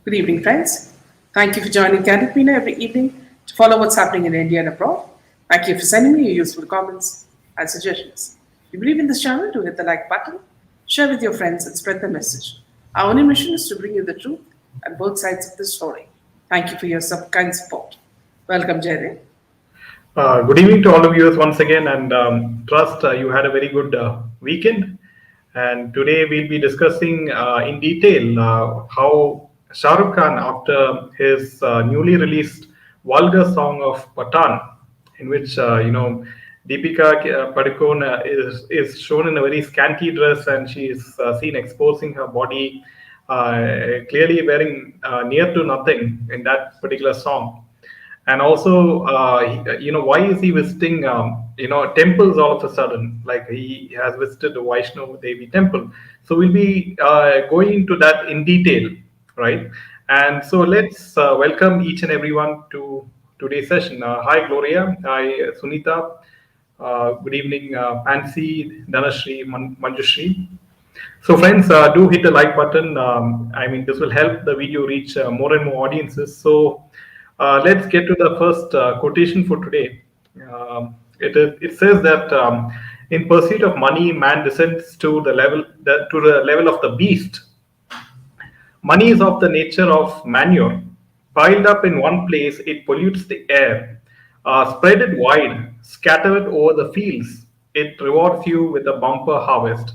Good evening, friends. Thank you for joining Candid Pina every evening to follow what's happening in India and abroad. Thank you for sending me your useful comments and suggestions. If you believe in this channel, do hit the like button, share with your friends, and spread the message. Our only mission is to bring you the truth and both sides of the story. Thank you for your kind support. Welcome, Jerry. Good evening to all of you once again, and trust you had a very good weekend. And today we'll be discussing in detail how Shah Rukh Khan, after his newly released vulgar song of Pathan, in which Deepika Padukone is shown in a very scanty dress, and she is seen exposing her body, clearly wearing near to nothing in that particular song. And also, why is he visiting temples all of a sudden? Like he has visited the Vaishnav Devi temple. So we'll be going into that in detail, right? And so let's welcome each and everyone to today's session. Hi Gloria, hi Sunita, good evening Pansy, Dhanashri, Manjushri. So friends, do hit the like button. This will help the video reach more and more audiences. So let's get to the first quotation for today. It says that in pursuit of money, man descends to the level of the beast. Money is of the nature of manure. Piled up in one place, it pollutes the air. Spread it wide, scatter it over the fields. It rewards you with a bumper harvest.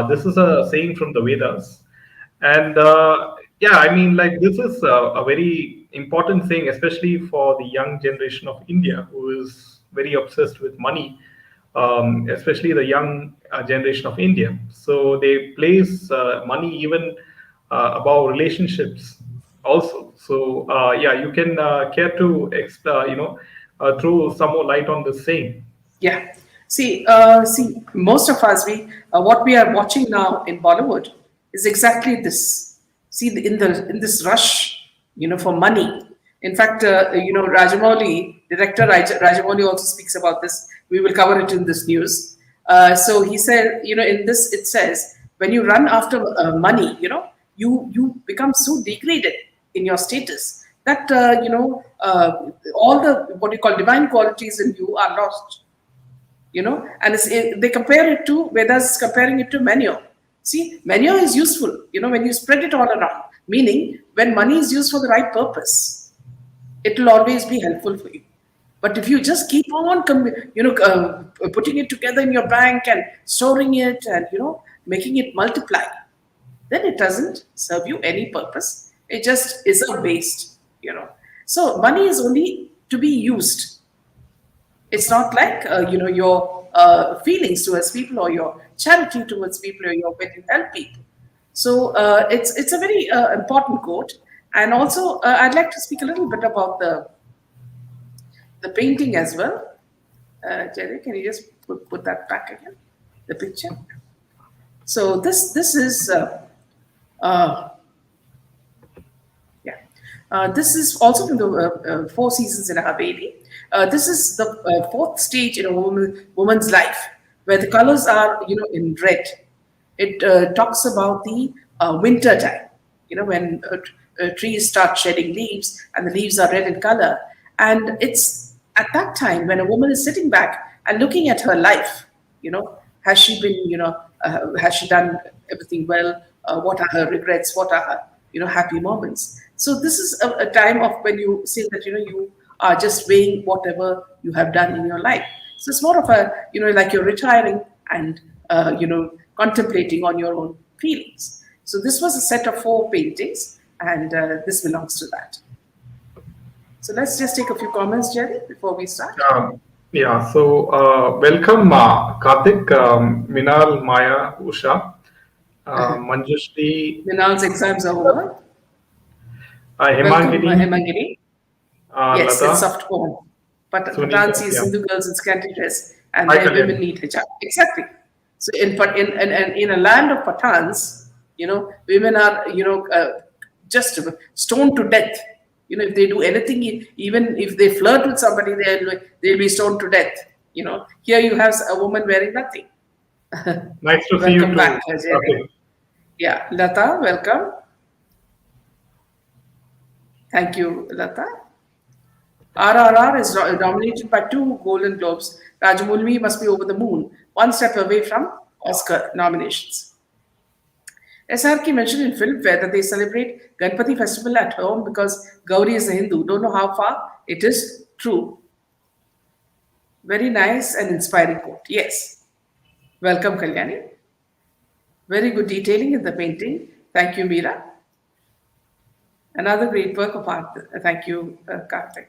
This is a saying from the Vedas. And this is a very important thing, especially for the young generation of India, who is very obsessed with money, especially the young generation of India. So they place money even about relationships also. So you can care to throw some more light on this saying. Yeah. See, most of us, we what we are watching now in Bollywood is exactly this. See, in this rush, for money. In fact, Rajamouli, director Rajamouli also speaks about this. We will cover it in this news. So he said, in this it says, when you run after money, you become so degraded in your status that all the what you call divine qualities in you are lost. And they compare it to Vedas comparing it to manure. See, manure is useful, when you spread it all around, meaning when money is used for the right purpose, it will always be helpful for you. But if you just keep on putting it together in your bank and storing it and making it multiply, then it doesn't serve you any purpose. It just is a waste. So money is only to be used. It's not like your feelings towards people or your charity towards people or your way to help people. So it's a very important quote. And also, I'd like to speak a little bit about the painting as well. Jerry, can you just put that back again? The picture. So this is this is also from the Four Seasons in a Haveli. This is the fourth stage in a woman's life, where the colors are, in red. It talks about the winter time, when trees start shedding leaves and the leaves are red in color. And it's at that time when a woman is sitting back and looking at her life, has she been, has she done everything well? What are her regrets? What are her, happy moments? So this is a time of when you say that, you are just weighing whatever you have done in your life. So it's more of a, like you're retiring and, contemplating on your own feelings. So this was a set of 4 paintings, and this belongs to that. So let's just take a few comments, Jerry, before we start. So welcome Karthik, Minal, Maya, Usha, Manjushri. Minal's exams are over. Hemangini. Yes, Lata. it's soft porn. But Pathan sees Hindu girls in scanty dress and their women need hijab. Exactly. So in a land of Pathans, women are, just stoned to death. If they do anything, even if they flirt with somebody, they'll be stoned to death. Here you have a woman wearing nothing. Nice to see you too. Back, yeah, Lata, welcome. Thank you, Lata. RRR is dominated by two Golden Globes. Rajamouli must be over the moon, one step away from Oscar nominations. SRK mentioned in Filmfare that they celebrate Ganpati festival at home because Gauri is a Hindu. Don't know how far it is true. Very nice and inspiring quote. Yes. Welcome, Kalyani. Very good detailing in the painting. Thank you, Meera. Another great work of art. Thank you, Karthik.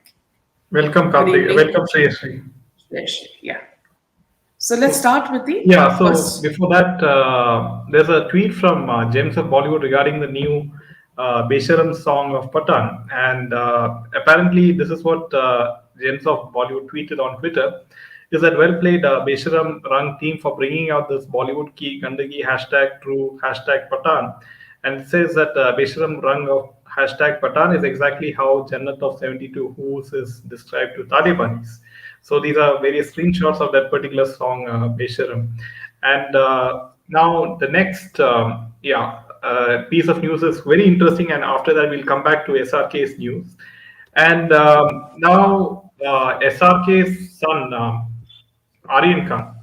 Welcome, Good Karthik. evening. Welcome, Shreyashree. Yes, yeah. So let's So, start with the yeah, so first. before that, there's a tweet from Gems of Bollywood regarding the new Besharam song of Pathan. And apparently, this is what Gems of Bollywood tweeted on Twitter. Is that well played, Besharam Rang team, for bringing out this Bollywood ki Gandagi hashtag true hashtag Pathan. And it says that Besharam Rang of hashtag Pathan is exactly how Jannat of 72 Who's is described to Talibanis. So these are various screenshots of that particular song, Besharam. And now the next, piece of news is very interesting. And after that, we'll come back to SRK's news. And now SRK's son, Aryan Khan,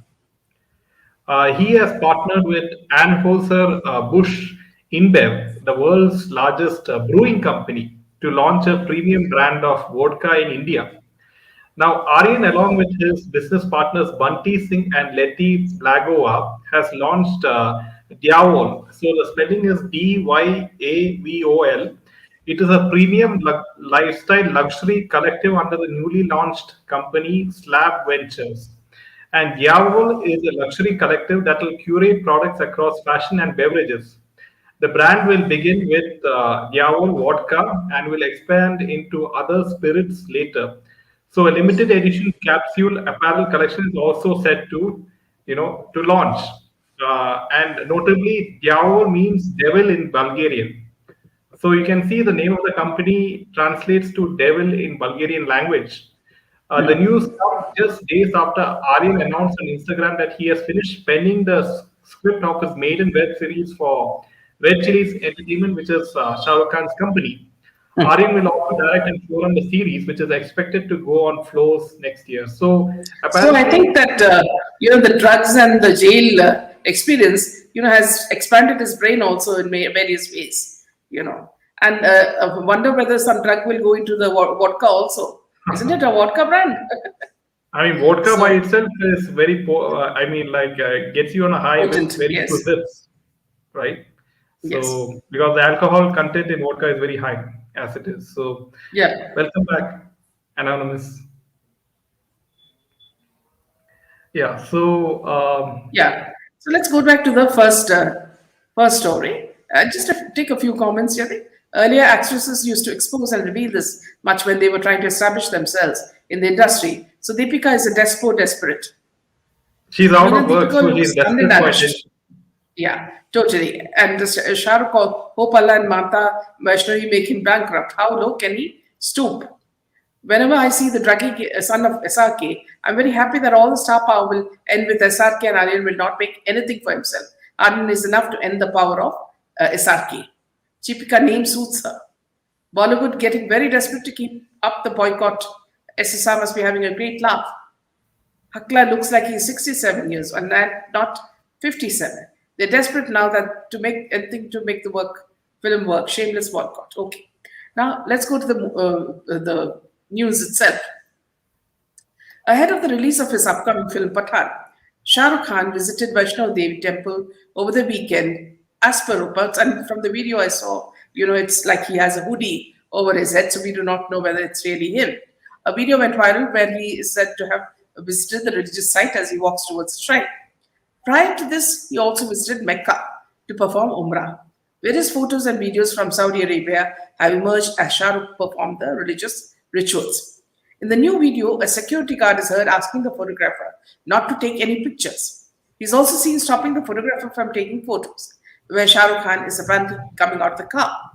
he has partnered with Anheuser-Busch InBev, the world's largest brewing company, to launch a premium brand of vodka in India. Now, Aryan, along with his business partners Bunty Singh and Letty Blagova, has launched Dyavol. So the spelling is Dyavol. It is a premium lifestyle luxury collective under the newly launched company Slab Ventures. And Dyavol is a luxury collective that will curate products across fashion and beverages. The brand will begin with Dyavol vodka and will expand into other spirits later. So a limited edition capsule apparel collection is also set to, to launch. And notably, Dyavol means devil in Bulgarian. So you can see the name of the company translates to devil in Bulgarian language. The news comes just days after Aryan announced on Instagram that he has finished penning the script of his maiden web series for Red Chillies Entertainment, which is Shah Rukh Khan's company. Aryan will also direct and floor on the series, which is expected to go on floors next year. So So I apparently, think that the drugs and the jail experience has expanded his brain also in various ways. And I wonder whether some drug will go into the vodka also. Isn't it a vodka brand? I mean, vodka by So itself is very gets you on a high with potent. very few Yes. sips, right? Yes. So because the alcohol content in vodka is very high as it is. So Yeah. welcome back, Anonymous. Yeah. So Yeah. So let's go back to the first story. Just to take a few comments here. Earlier, actresses used to expose and reveal this much when they were trying to establish themselves in the industry. So Deepika is a desperate. she's out Meena of work, Deepika so looks she's desperate for undernourished. attention. Yeah, totally. And this Shah Rukh Hope Allah and Mata Vaishnavi make him bankrupt. How low can he stoop? Whenever I see the druggy son of SRK, I'm very happy that all the star power will end with SRK and Aryan will not make anything for himself. Aryan is enough to end the power of SRK. Deepika name suits her. Bollywood getting very desperate to keep up the boycott. SSR must be having a great laugh. Hakla looks like he's 67 years and not 57. They're desperate now that to make anything to make the film work. Shameless boycott. Okay. Now let's go to the news itself. Ahead of the release of his upcoming film Pathan, Shah Rukh Khan visited Vaishnav Devi temple over the weekend. As per reports, and from the video I saw, it's like he has a hoodie over his head, so we do not know whether it's really him. A video went viral where he is said to have visited the religious site as he walks towards the shrine. Prior to this, he also visited Mecca to perform Umrah. Various photos and videos from Saudi Arabia have emerged as Shah Rukh performed the religious rituals. In the new video, a security guard is heard asking the photographer not to take any pictures. He's also seen stopping the photographer from taking photos, where Shah Rukh Khan is apparently coming out of the car.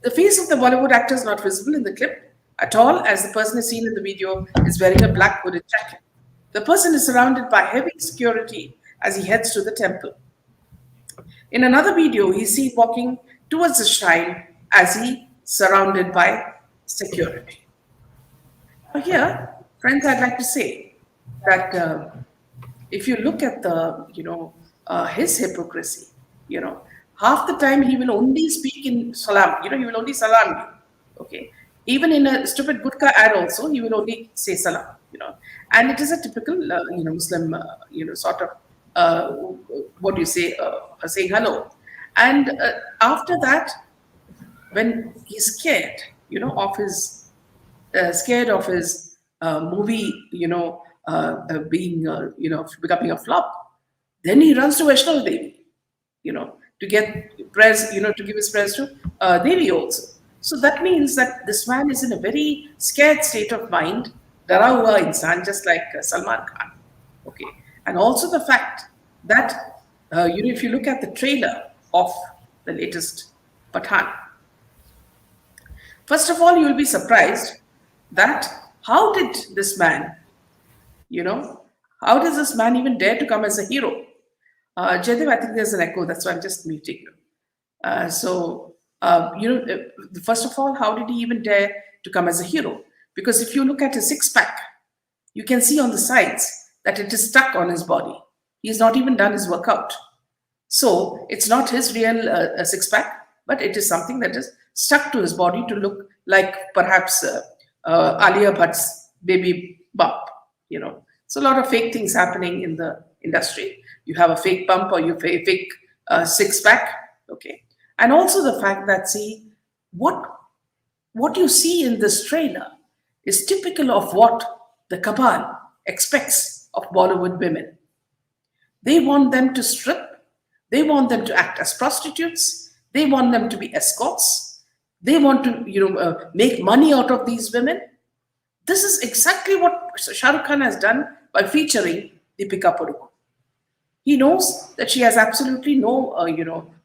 The face of the Bollywood actor is not visible in the clip at all, as the person is seen in the video is wearing a black hooded jacket. The person is surrounded by heavy security as he heads to the temple. In another video, he's seen walking towards the shrine as he surrounded by security. Now, here, friends, I'd like to say that if you look at the, his hypocrisy, you know, half the time he will only speak in salam, he will only salam you. Okay. Even in a stupid gutka ad also, he will only say salam, and it is a typical, Muslim, sort of, uh, what do you say, saying hello. And after that, when he's scared, scared of his movie, being, becoming a flop, then he runs to Vaishnav Devi, to get prayers, to give his prayers to Devi also. So that means that this man is in a very scared state of mind, dara hua insan, just like Salman Khan. Okay, and also the fact that if you look at the trailer of the latest Pathan, first of all, you will be surprised that how did this man, you know, how does this man even dare to come as a hero? Jaydev, I think there's an echo, that's why I'm just muting you. First of all, how did he even dare to come as a hero? Because if you look at his six pack, you can see on the sides that it is stuck on his body. He's not even done his workout. So it's not his real six pack, but it is something that is stuck to his body to look like perhaps Alia Bhatt's baby bump. So a lot of fake things happening in the industry. You have a fake bump or you have a fake six pack. Okay, and also the fact that, see, what you see in this trailer is typical of what the cabal expects of Bollywood women. They want them to strip. They want them to act as prostitutes. They want them to be escorts. They want to, make money out of these women. This is exactly what Shah Rukh Khan has done by featuring Deepika Padukone. He knows that she has absolutely no,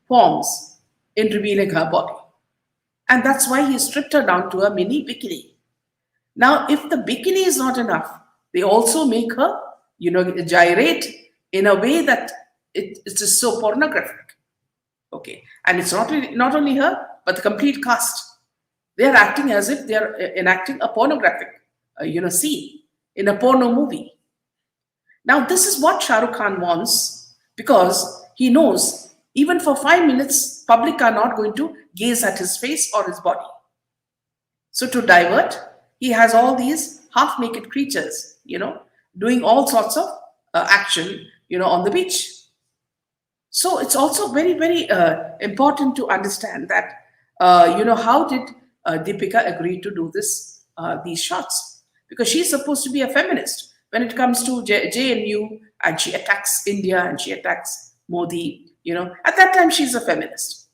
forms in revealing her body. And that's why he stripped her down to a mini bikini. Now, if the bikini is not enough, they also make her, gyrate in a way that it's just so pornographic. Okay. And it's not only her, but the complete cast. They're acting as if they're enacting a pornographic, scene in a porno movie. Now, this is what Shah Rukh Khan wants, because he knows even for 5 minutes, public are not going to gaze at his face or his body. So to divert, he has all these half-naked creatures, doing all sorts of action, on the beach. So it's also very, very important to understand that, how did Deepika agree to do these shots? Because she's supposed to be a feminist when it comes to JNU, and she attacks India and she attacks Modi. At that time she's a feminist.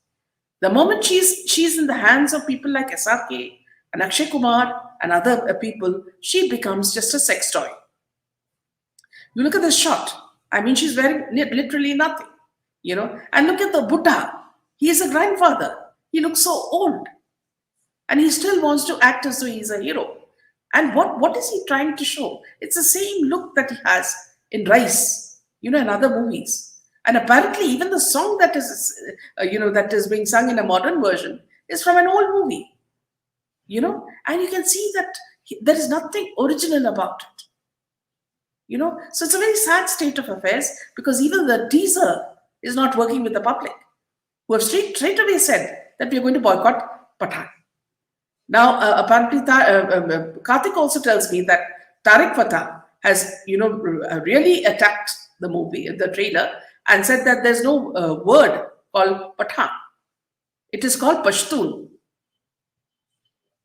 The moment she's in the hands of people like SRK and Akshay Kumar and other people, she becomes just a sex toy. You look at this shot. I mean, she's wearing literally nothing, And look at the Buddha. He is a grandfather. He looks so old. And he still wants to act as though he's a hero. And what is he trying to show? It's the same look that he has in Rice, in other movies. And apparently even the song that is being sung in a modern version is from an old movie, And you can see that there is nothing original about it. So it's a very sad state of affairs, because even the teaser is not working with the public, who have straight away said that we are going to boycott Pathan. Now, apparently, Karthik also tells me that Tariq Fatah has, really attacked the movie, the trailer, and said that there's no word called Pathan. It is called Pashtun.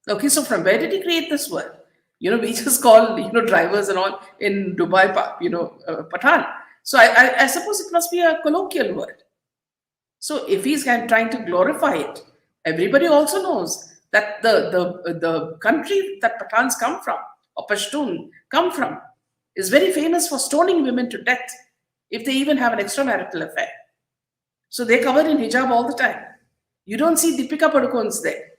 Okay, so from where did he create this word? We just call, drivers and all in Dubai, Pathan. So I suppose it must be a colloquial word. So if he's trying to glorify it, everybody also knows that the country that Pathans come from, or Pashtun come from, is very famous for stoning women to death if they even have an extramarital affair. So they're covered in hijab all the time. You don't see Deepika Padukone's there.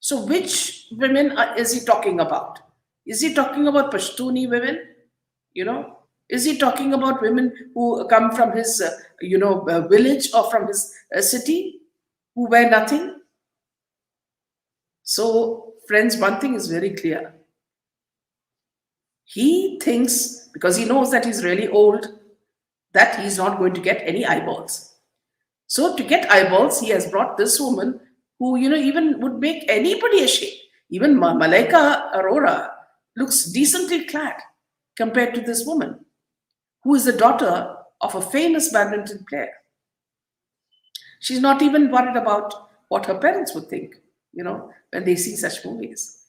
So which women is he talking about? Is he talking about Pashtuni women? Is he talking about women who come from his, village or from his city, who wear nothing? So, friends, one thing is very clear. He thinks, because he knows that he's really old, that he's not going to get any eyeballs. So, to get eyeballs, he has brought this woman who, even would make anybody ashamed. Even Malaika Arora looks decently clad compared to this woman, who is the daughter of a famous badminton player. She's not even worried about what her parents would think, when they see such movies.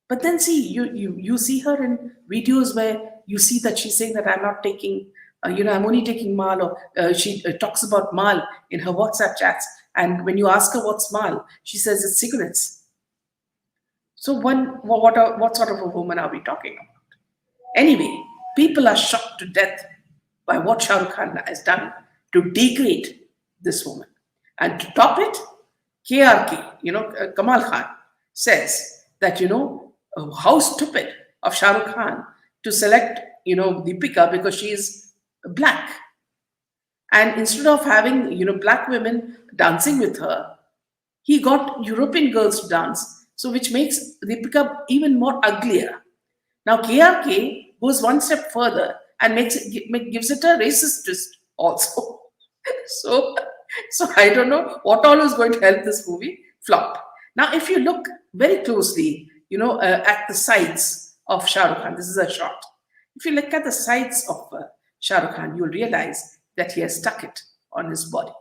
But then see, you see her in videos where you see that she's saying that I'm not taking, I'm only taking mal, or she talks about mal in her WhatsApp chats. And when you ask her what's mal, she says it's cigarettes. So what sort of a woman are we talking about? Anyway, people are shocked to death by what Shah Rukh Khan has done to degrade this woman. And to top it, KRK, Kamal Khan, says that, how stupid of Shah Rukh Khan to select, Deepika because she is black. And instead of having, black women dancing with her, he got European girls to dance, so which makes Deepika even more uglier. Now KRK goes one step further and gives it a racist twist also. so, so I don't know what all is going to help this movie flop. Now, if you look very closely, at the sides of Shah Rukh Khan, this is a shot. If you look at the sides of Shah Rukh Khan, you'll realize that he has stuck it on his body.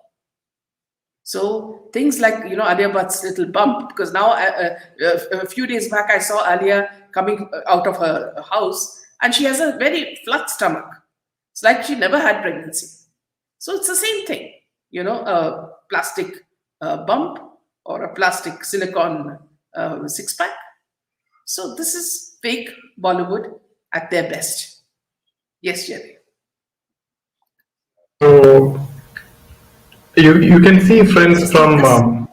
So things like, Alia Bhatt's little bump, because now a few days back I saw Alia coming out of her house and she has a very flat stomach. It's like she never had pregnancy. So it's the same thing, a plastic bump or a plastic silicone six pack. So this is fake Bollywood at their best. Yes, Jerry. So you can see friends See from this.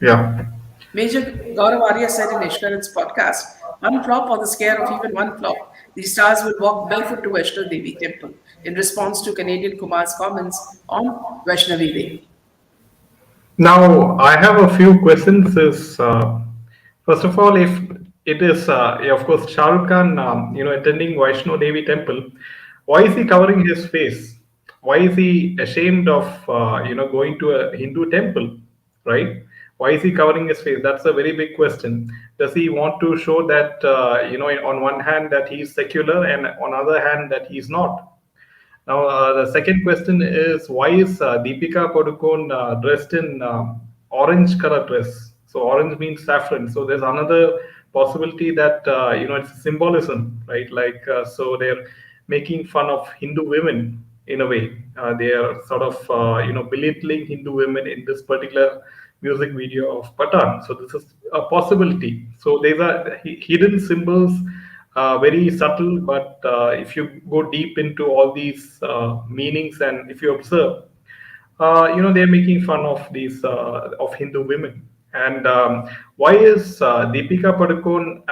yeah. Major Gaurav Arya said in Ishkaran's podcast, one flop or the scare of even one flop, the stars will walk barefoot to Vaishno Devi temple in response to Canadian Kumar's comments on Vaishnavi Devi. Now I have a few questions. Is first of all, if it is yeah, of course Shah Rukh Khan, attending Vaishno Devi temple, why is he covering his face? Why is he ashamed of going to a Hindu temple, right? Why is he covering his face? That's a very big question. Does he want to show that on one hand that he's secular and on other hand that he's not? Now, the second question is why is Deepika Padukone dressed in orange color dress? So orange means saffron. So there's another possibility that it's symbolism, right? Like so they're making fun of Hindu women in a way. They are sort of belittling Hindu women in this particular music video of Pathan. So this is a possibility. So these are hidden symbols, very subtle, but if you go deep into all these meanings and if you observe, they're making fun of these of Hindu women. And why is Deepika Padukone,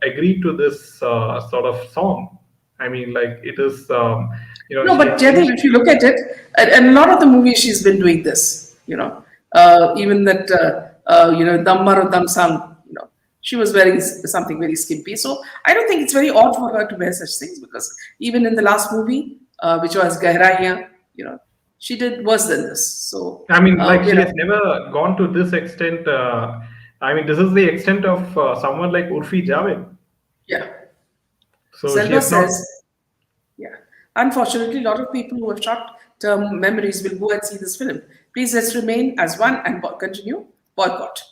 agreed to this sort of song? I mean, like it is, No, she but Jenny, if you look at it, and a lot of the movies she's been doing this, even that, Dammar Dam Sang, she was wearing something very skimpy. So I don't think it's very odd for her to wear such things because even in the last movie, which was Gahraiyan, she did worse than this. So, I mean, like she has never gone to this extent. I mean, this is the extent of someone like Urfi Javed. yeah. So she Selva has not. says, yeah. Unfortunately, a lot of people who have short-term memories will go and see this film. Please let's remain as one and continue boycott.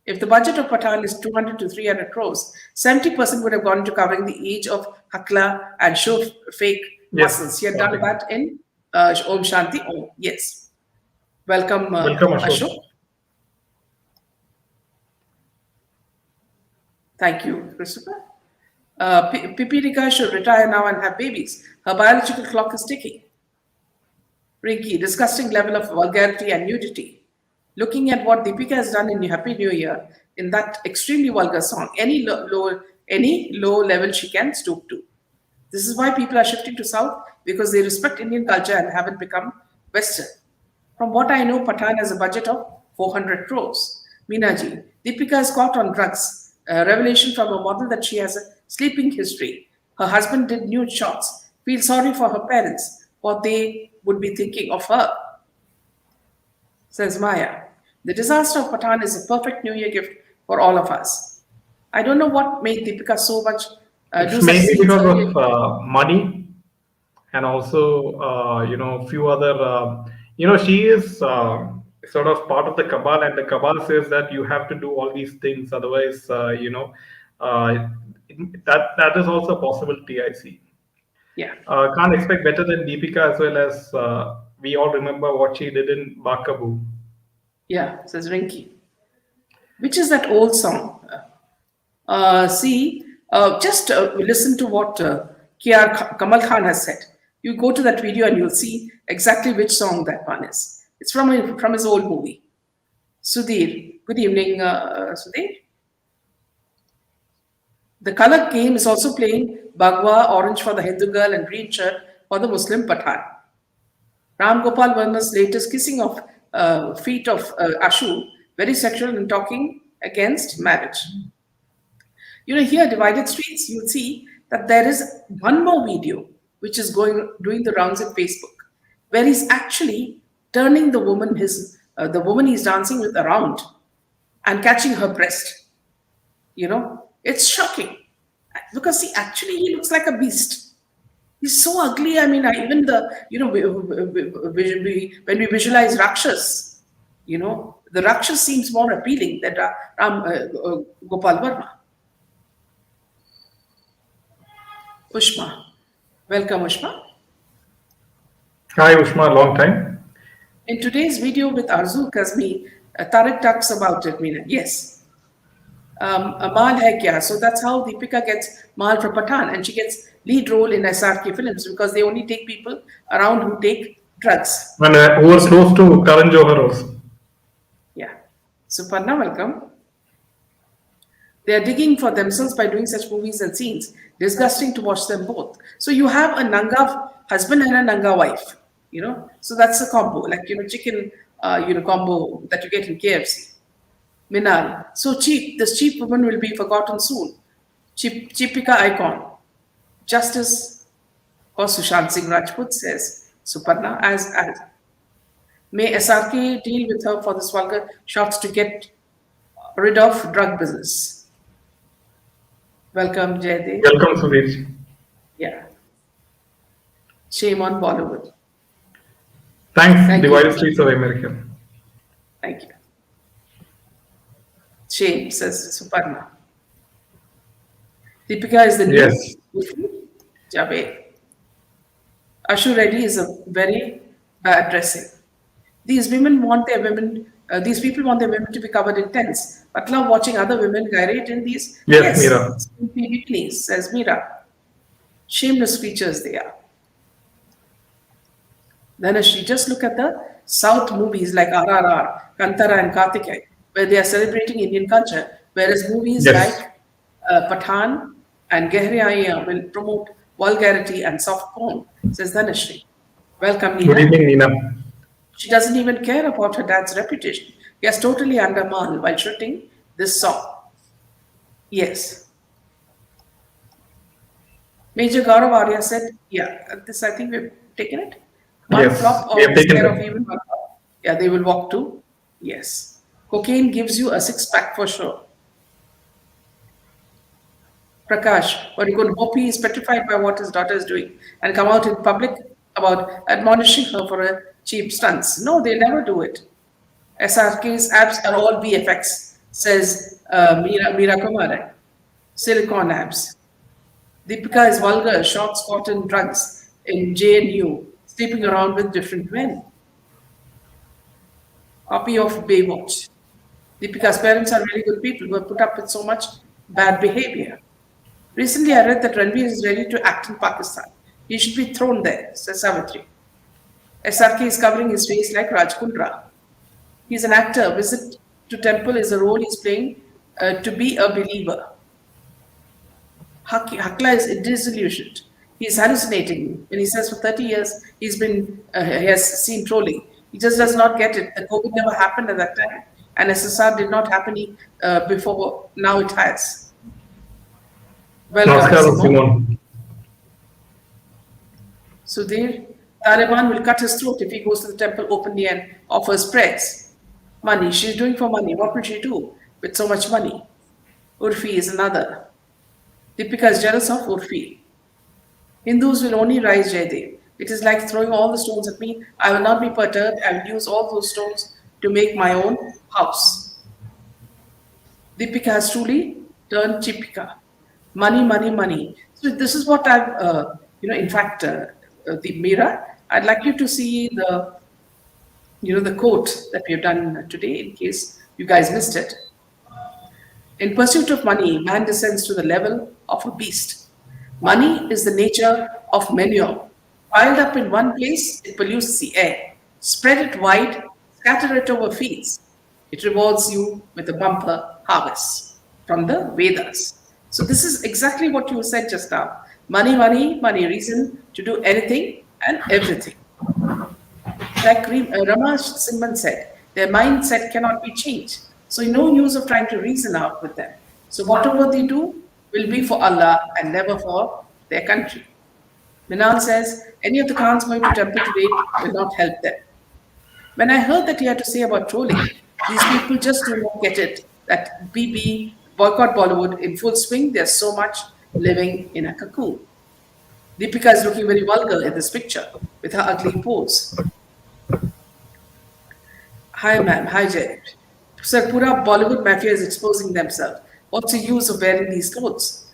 If the budget of Pathan is 200 to 300 crores, 70% would have gone to covering the age of Hakla and show fake Yes, muscles. She had got done it. that in Om Shanti Om. Yes. Welcome, Welcome, Ashok. Ashok. Thank you, Christopher. Pipirika should retire now and have babies. Her biological clock is ticking. Rinky, disgusting level of vulgarity and nudity. Looking at what Deepika has done in Happy New Year in that extremely vulgar song, any low level she can stoop to. This is why people are shifting to South because they respect Indian culture and haven't become Western. From what I know, Pathan has a budget of 400 crores. Minaji. Deepika is caught on drugs. A revelation from a model that she has a sleeping history. Her husband did nude shots. Feels sorry for her parents, what they would be thinking of her, says Maya. The disaster of Pathan is a perfect New Year gift for all of us. I don't know what made Deepika so much It's do such mainly scenes because earlier. of money, and also few other she is sort of part of the cabal, and the cabal says that you have to do all these things, otherwise uh, that is also a possibility I see. Yeah, Can't expect better than Deepika, as well as we all remember what she did in Bakabu. yeah, says Rinky. Which is that old song? Just listen to what Kamal Khan has said. You go to that video and you'll see exactly which song that one is. It's from his old movie. Sudhir, good evening, Sudhir. The color game is also playing Bagwa, orange for the Hindu girl, and green shirt for the Muslim Pathan. Ram Gopal Verma's latest kissing of feet of Ashu, very sexual and talking against marriage. Here, Divided Streets, you'll see that there is one more video which is doing the rounds at Facebook, where he's actually turning the woman he's dancing with around and catching her breast. It's shocking because see, actually, he looks like a beast. He's so ugly. I mean, even when we visualize Rakshas, the Rakshas seems more appealing than Gopal Verma. Ushma. Welcome, Ushma. Hi Ushma, long time. In today's video with Arzu Kazmi, Tariq talks about it, Meena. Yes. Mal hai kya? So that's how Deepika gets Mal for Pathan, and she gets lead role in SRK films because they only take people around who take drugs. And who are close to Karan Johar also. Yeah. Suparna, welcome. They are digging for themselves by doing such movies and scenes. Disgusting to watch them both. So you have a Nanga husband and a Nanga wife, So that's a combo, like, chicken, combo that you get in KFC. Minal. So cheap. This cheap woman will be forgotten soon. Cheapika icon. Justice for Sushant Singh Rajput, says Suparna, as may SRK deal with her for this vulgar shots to get rid of drug business. Welcome, Jaydev. Welcome Sudhir. Yeah. Shame on Bollywood. Thanks, Thank you. Divided Streets of America. Thank you. Shame, says Suparna. Deepika is the new Yes. Javed. Ashu Reddy is a very bad dressing. These women want their women. These people want their women to be covered in tents, but love watching other women gyrate in these. Yes, Meera. Skimpy bikinis, says Meera. Shameless creatures they are. Then as she just look at the South movies like RRR, Kantara, and Karthikeya, where they are celebrating Indian culture, whereas movies Yes. like Pathan and Gehre Aaye will promote vulgarity and soft porn, says Dhanashri. Welcome, Good Nina. evening, Nina. She doesn't even care about her dad's reputation. He has totally undermined while shooting this song. Yes. Major Gaurav Arya said, yeah, this I think we've taken it. One Yes, flop we have always taken care of that. even one flop. Yeah, they will walk too. Yes. Cocaine gives you a six-pack for sure. Prakash, but you could hope he is petrified by what his daughter is doing and come out in public about admonishing her for her cheap stunts. No, they never do it. SRK's abs are all VFX, says Meera Kumar. Silicon abs. Deepika is vulgar, short, caught in drugs in JNU, sleeping around with different men. Copy of Baywatch. Deepika's parents are really good people who have put up with so much bad behavior. Recently, I read that Ranveer is ready to act in Pakistan. He should be thrown there, says Savitri. SRK is covering his face like Raj Kundra. He's an actor. Visit to temple is a role he's playing to be a believer. Hakla is disillusioned. He's hallucinating. When he says for 30 years he has seen trolling. He just does not get it. The COVID never happened at that time. And SSR did not happen before, now it has. Welcome, Namaskaram, Simon. Simon. So there, Taliban will cut his throat if he goes to the temple openly and offers prayers. Money, she's doing for money. What will she do with so much money? Urfi is another. Deepika is jealous of Urfi. Hindus will only rise Jaydev. It is like throwing all the stones at me. I will not be perturbed. I will use all those stones to make my own house. Deepika has truly turned Chipika. Money, money, money. So this is what in fact, the Mira, I'd like you to see the quote that we have done today in case you guys missed it. In pursuit of money, man descends to the level of a beast. Money is the nature of manure. Piled up in one place, it pollutes the air. Spread it wide, scatter it over fields. It rewards you with a bumper harvest from the Vedas. So this is exactly what you said just now. Money, money, money, reason to do anything and everything. Like Rama Simban said, their mindset cannot be changed. So no use of trying to reason out with them. So whatever they do will be for Allah and never for their country. Minal says, any of the Khans going to temple today will not help them. When I heard that he had to say about trolling, these people just do not get it. That BB, boycott Bollywood in full swing, there's so much living in a cocoon. Deepika is looking very vulgar in this picture with her ugly pose. Hi ma'am, hi Jay. Sir, pura Bollywood mafia is exposing themselves. What's the use of wearing these clothes?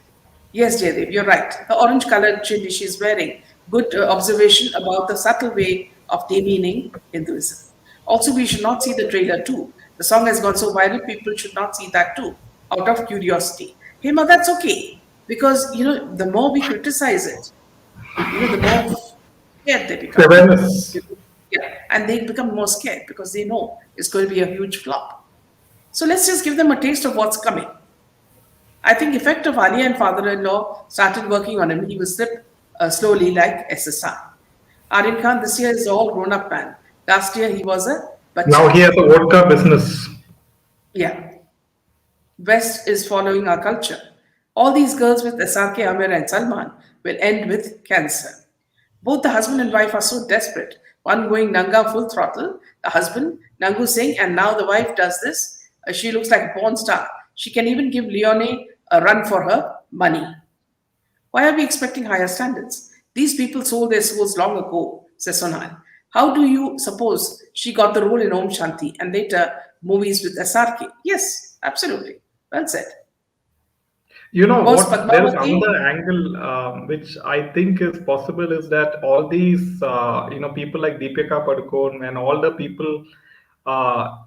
Yes, Jaydev, you're right. The orange colored chindi she's wearing. Good observation about the subtle way of demeaning Hinduism. Also, we should not see the trailer too. The song has gone so viral, people should not see that too, out of curiosity. Hey, ma, that's okay. Because, the more we criticize it, the more scared they become. Awareness. Yeah, and they become more scared because they know it's going to be a huge flop. So let's just give them a taste of what's coming. I think effect of Ali and father-in-law started working on him. He will slip slowly like SSR. Aryan Khan this year is all grown-up man. Last year he was a Now bacha. he has a vodka business. Yeah. West is following our culture. All these girls with SRK, Amir and Salman will end with cancer. Both the husband and wife are so desperate. One going Nanga full throttle, the husband, Nangu Singh, and now the wife does this. She looks like a porn star. She can even give Leone a run for her money. Why are we expecting higher standards? These people sold their souls long ago, says Sonal. How do you suppose she got the role in Om Shanti and later movies with SRK? Yes, absolutely. Well said. You know Was what? There is Padmavati? another angle which I think is possible is that all these people like Deepika Padukone and all the people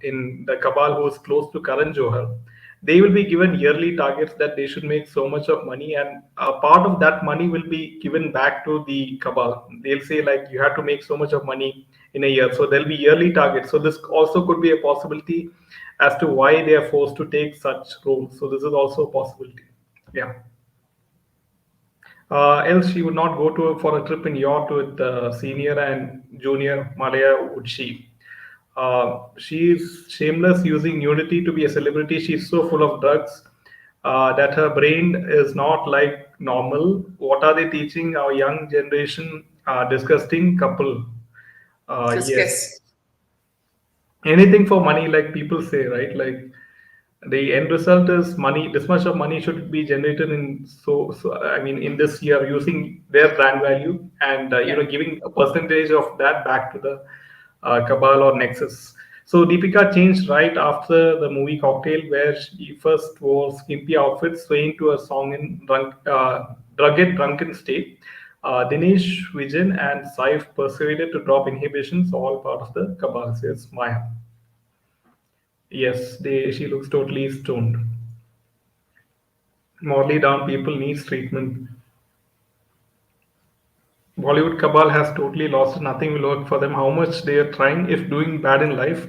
in the cabal who is close to Karan Johar, they will be given yearly targets that they should make so much of money, and a part of that money will be given back to the cabal. They'll say like you have to make so much of money in a year, so there'll be yearly targets. So this also could be a possibility as to why they are forced to take such roles. So this is also a possibility. Yeah. Else she would not go to for a trip in yacht with senior and junior Malaya, would she? She is shameless using nudity to be a celebrity. She's so full of drugs that her brain is not like normal. What are they teaching our young generation? Disgusting couple. Yes, Discuss. anything for money, like people say, right? Like the end result is money. This much of money should be generated in so I mean in this year using their brand value, and Yeah. giving a percentage of that back to the cabal or nexus. So Deepika changed right after the movie Cocktail, where she first wore skimpy outfits swaying to a song in drugged drunken state. Dinesh, Vijan and Saif persuaded to drop inhibitions, all part of the cabal, says Maya. Yes, she looks totally stoned. Morally down people needs treatment. Bollywood cabal has totally lost. Nothing will work for them. How much they are trying, if doing bad in life,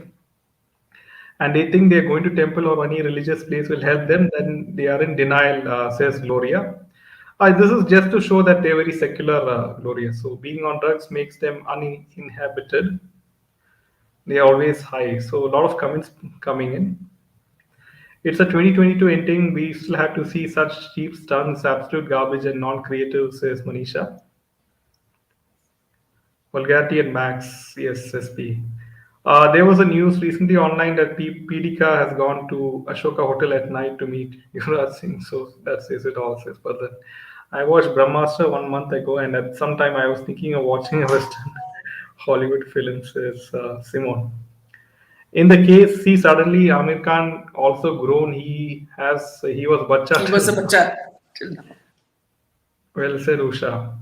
and they think they are going to temple or any religious place will help them, then they are in denial, says Gloria. This is just to show that they're very secular, Gloria. So being on drugs makes them uninhibited. They are always high. So a lot of comments coming in. It's a 2022 ending. We still have to see such cheap stunts, absolute garbage, and non-creative, says Manisha. Vulgarity and Max, yes, SP. There was a news recently online that PDK has gone to Ashoka Hotel at night to meet Yuvraj Singh. So that says it all, says Pathan. I watched Brahmastra 1 month ago, and at some time I was thinking of watching a Western Hollywood film, says Simon. In the case, see, suddenly Amir Khan also grown. He was He bacha was till a now. bacha till now. Well said, Usha.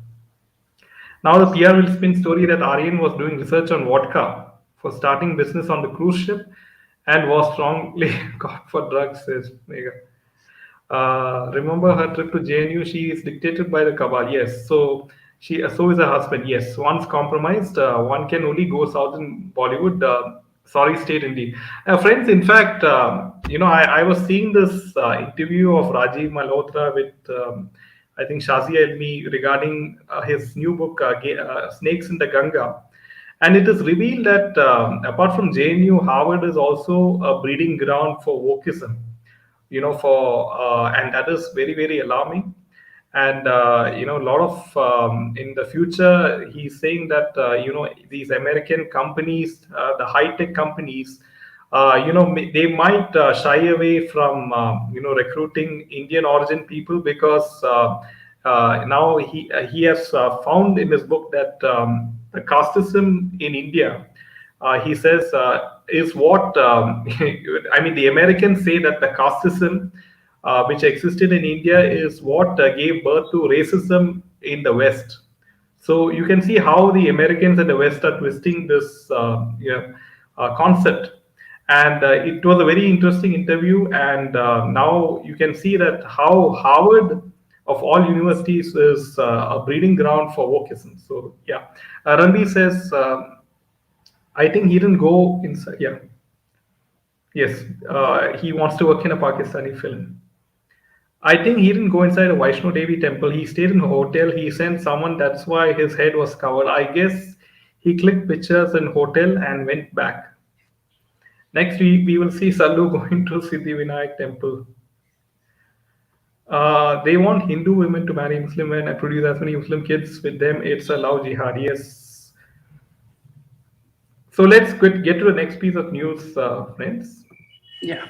Now the PR will spin story that Aryan was doing research on vodka for starting business on the cruise ship and was strongly caught for drugs, says Mega. Remember her trip to JNU? She is dictated by the cabal. Yes. So is her husband. Yes. Once compromised, one can only go south in Bollywood. Sorry, state indeed. Friends, in fact, I was seeing this interview of Rajiv Malhotra with I think Shazia Elmi regarding his new book, Snakes in the Ganga. And it is revealed that apart from JNU, Harvard is also a breeding ground for wokeism, for and that is very, very alarming. And a lot of in the future, he's saying that these American companies, the high tech companies, they might shy away from recruiting Indian origin people because now he has found in his book that the casteism in India, he says, is what I mean. The Americans say that the casteism which existed in India is what gave birth to racism in the West. So you can see how the Americans and the West are twisting this concept. And it was a very interesting interview. And now you can see that how Harvard, of all universities, is a breeding ground for wokeism. So yeah, Ranvi says, I think he didn't go inside. Yeah, yes, he wants to work in a Pakistani film. I think he didn't go inside a Vaishno Devi temple. He stayed in a hotel. He sent someone. That's why his head was covered. I guess he clicked pictures in hotel and went back. Next we will see Sallu going to Siddhi Vinayak temple. They want Hindu women to marry Muslim men and produce as many Muslim kids with them. It's a love jihad. Yes. So let's get to the next piece of news, friends. Yeah.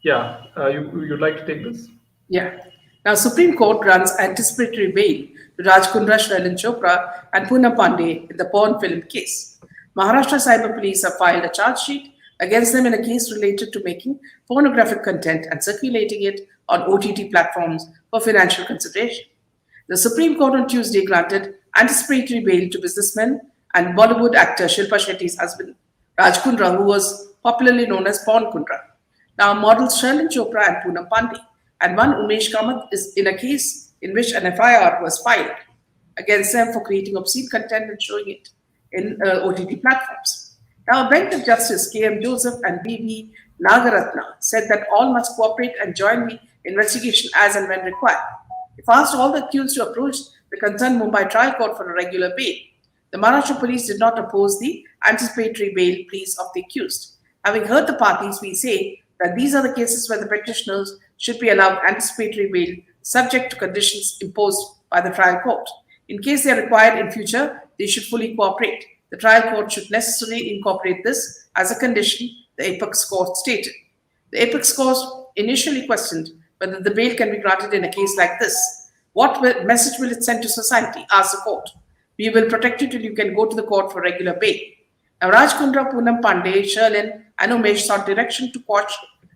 Yeah, you'd like to take this? Yeah. Now, Supreme Court grants anticipatory bail to Raj Kundra, Shailin Chopra, and Poonam Pandey in the porn film case. Maharashtra Cyber Police have filed a charge sheet against them in a case related to making pornographic content and circulating it on OTT platforms for financial consideration. The Supreme Court on Tuesday granted anticipatory bail to businessman and Bollywood actor Shilpa Shetty's husband, Raj Kundra, who was popularly known as Pawn Kundra. Now, models Sharlin Chopra and Poonam Pandey and one Umesh Kamath is in a case in which an FIR was filed against them for creating obscene content and showing it in OTT platforms. Now, a bench of Justice K.M. Joseph and B.V. Nagaratna said that all must cooperate and join the investigation as and when required. If asked all the accused to approach the concerned Mumbai trial court for a regular bail, the Maharashtra police did not oppose the anticipatory bail pleas of the accused. Having heard the parties, we say that these are the cases where the petitioners should be allowed anticipatory bail subject to conditions imposed by the trial court. In case they are required in future, they should fully cooperate. The trial court should necessarily incorporate this as a condition, the apex court stated. The apex court initially questioned whether the bail can be granted in a case like this. What message will it send to society? Asked the court. We will protect you till you can go to the court for regular bail. Now, Raj Kundra, Poonam Pandey, Sherlin, and Umesh sought direction to quash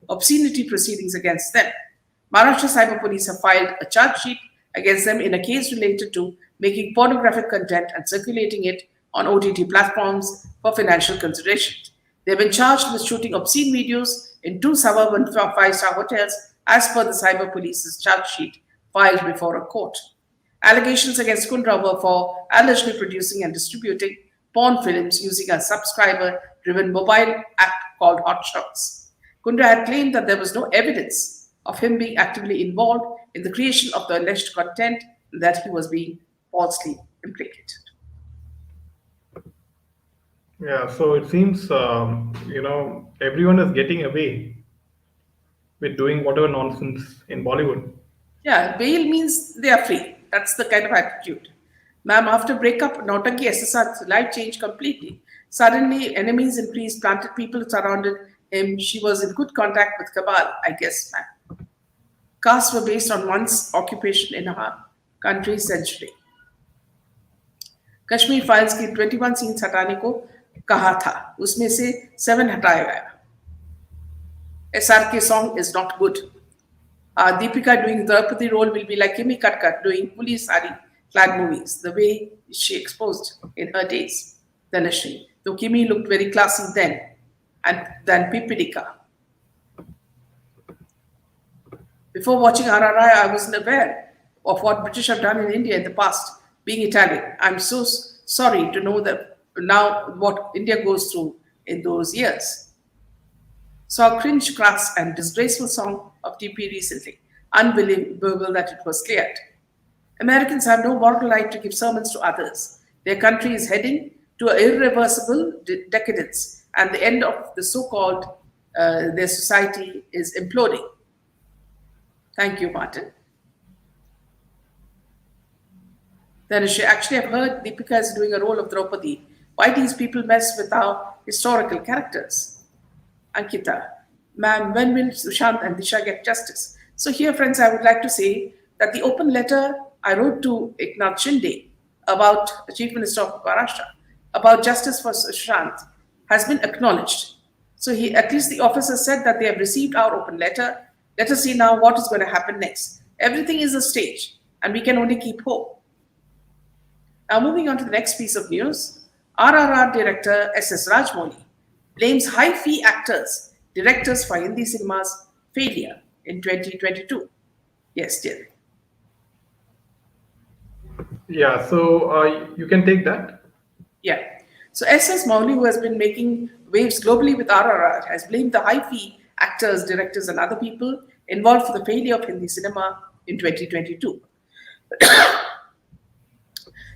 obscenity proceedings against them. Maharashtra Cyber Police have filed a charge sheet against them in a case related to making pornographic content and circulating it on OTT platforms for financial consideration. They have been charged with shooting obscene videos in two suburban five-star hotels as per the Cyber Police's charge sheet filed before a court. Allegations against Kundra were for allegedly producing and distributing porn films using a subscriber-driven mobile app called Hotshots. Kundra had claimed that there was no evidence of him being actively involved in the creation of the alleged content and that he was being falsely implicated. Yeah, so it seems everyone is getting away with doing whatever nonsense in Bollywood. Yeah, bail means they are free. That's the kind of attitude. Ma'am, after breakup, Nautanki SSR's life changed completely. Suddenly, enemies increased, planted people surrounded him. She was in good contact with Cabal, I guess, ma'am. Castes were based on one's occupation in her country's century. Kashmir files की 21 scenes हटाने को कहा था उसमें से 7 हटाया गया SRK song is not good. Deepika doing the Draupadi role will be like Kimi Katkar doing police sari clad movies, the way she exposed in her days, Dhanashri. Though Kimi looked very classy then, and than Pipidika. Before watching RRI, I wasn't aware of what British have done in India in the past, being Italian. I'm so sorry to know that now what India goes through in those years. Saw a cringe, crass, and disgraceful song of TP recently. Unbelievable that it was cleared. Americans have no moral right to give sermons to others. Their country is heading to an irreversible decadence, and the end of the so-called their society is imploding. Thank you, Martin. Then actually, I've heard Deepika is doing a role of Draupadi. Why these people mess with our historical characters? Ankita, ma'am, when will Sushant and Disha get justice? So here, friends, I would like to say that the open letter I wrote to Eknath Shinde about the Chief Minister of Maharashtra about justice for Sushant has been acknowledged. So he, at least the officer said that they have received our open letter. Let us see now what is going to happen next. Everything is a stage, and we can only keep hope. Now, moving on to the next piece of news, RRR director S.S. Rajamouli blames high fee actors, directors for Hindi cinema's failure in 2022. Yes, dear. Yeah, so you can take that. Yeah. So S.S. Mauli, who has been making waves globally with RRR, has blamed the high fee actors, directors, and other people involved for the failure of Hindi cinema in 2022.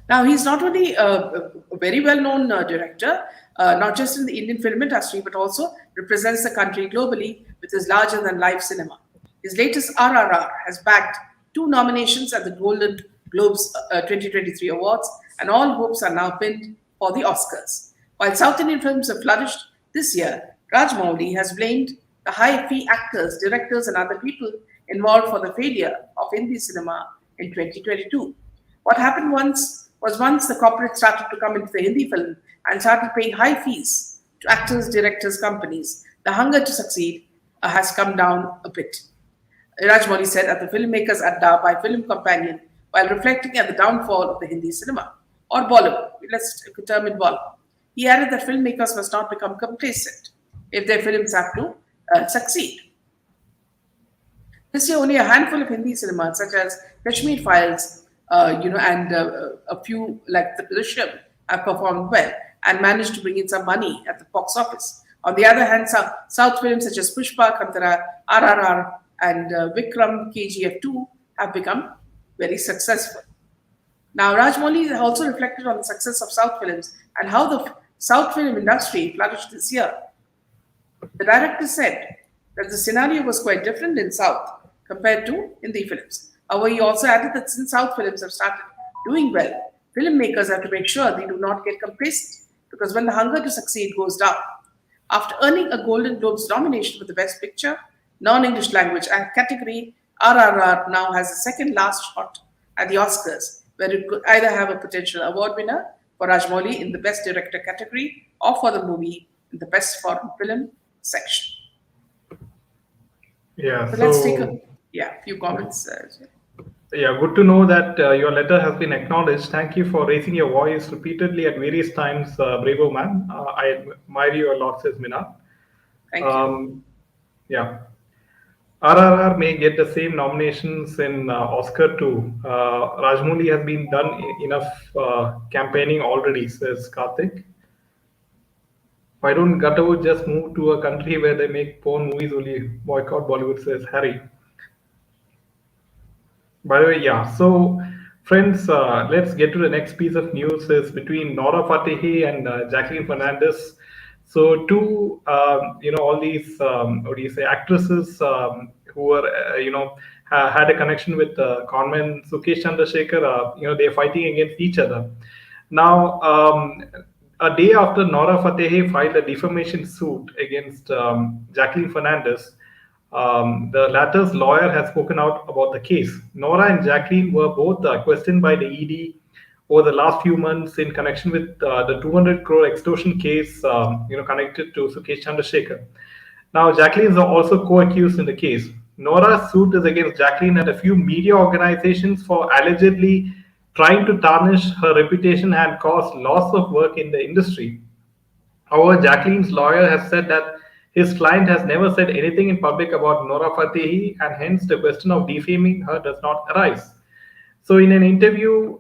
Now, he's not only a very well known director, not just in the Indian film industry, but also represents the country globally with his larger than life cinema. His latest RRR has bagged 2 nominations at the Golden Globes 2023 Awards, and all hopes are now pinned for the Oscars. While South Indian films have flourished this year, Rajamouli has blamed the high fee actors, directors, and other people involved for the failure of Hindi cinema in 2022. What happened once the corporates started to come into the Hindi film and started paying high fees to actors, directors, companies, the hunger to succeed has come down a bit. Rajamouli said at the Filmmakers Adda by Film Companion while reflecting at the downfall of the Hindi cinema, or Bollywood. Let's term it Bollywood. He added that filmmakers must not become complacent if their films have to succeed. This year, only a handful of Hindi cinemas, such as Kashmir Files, and a few like the Drishyam, have performed well and managed to bring in some money at the box office. On the other hand, some South films such as Pushpa, Kantara, RRR, and Vikram KGF2 have become very successful. Now, Rajamouli also reflected on the success of South films and how the South film industry flourished this year. The director said that the scenario was quite different in South compared to Hindi films. However, he also added that since South films have started doing well, filmmakers have to make sure they do not get complacent because when the hunger to succeed goes down. After earning a Golden Globes nomination for the Best Picture, non-English language category, RRR now has the second last shot at the Oscars, where it could either have a potential award winner for Rajamouli in the Best Director category or for the movie in the Best Foreign Film section. Yeah, So let's take so few comments. yeah, good to know that your letter has been acknowledged. Thank you for raising your voice repeatedly at various times, Bravo man. I admire you a lot, says Mina. Thank you. Yeah. RRR may get the same nominations in Oscar too. Rajamouli has been done enough campaigning already, says Karthik. Why don't Gatto just move to a country where they make porn movies only? Boycott Bollywood, says Harry. By the way, yeah. So Friends, let's get to the next piece of news. Is between Nora Fatehi and Jacqueline Fernandez. So, two, all these, what do you say, actresses who were, had a connection with conman Sukesh Chandrasekhar. They're fighting against each other. Now, a day after Nora Fatehi filed a defamation suit against Jacqueline Fernandez, the latter's lawyer has spoken out about the case. Nora and Jacqueline were both questioned by the ED over the last few months in connection with the 200 crore extortion case, connected to Sukesh Chandrasekhar. Now, Jacqueline is also co-accused in the case. Nora's suit is against Jacqueline and a few media organizations for allegedly trying to tarnish her reputation and cause loss of work in the industry. However, Jacqueline's lawyer has said that his client has never said anything in public about Nora Fatehi, and hence the question of defaming her does not arise. So, in an interview,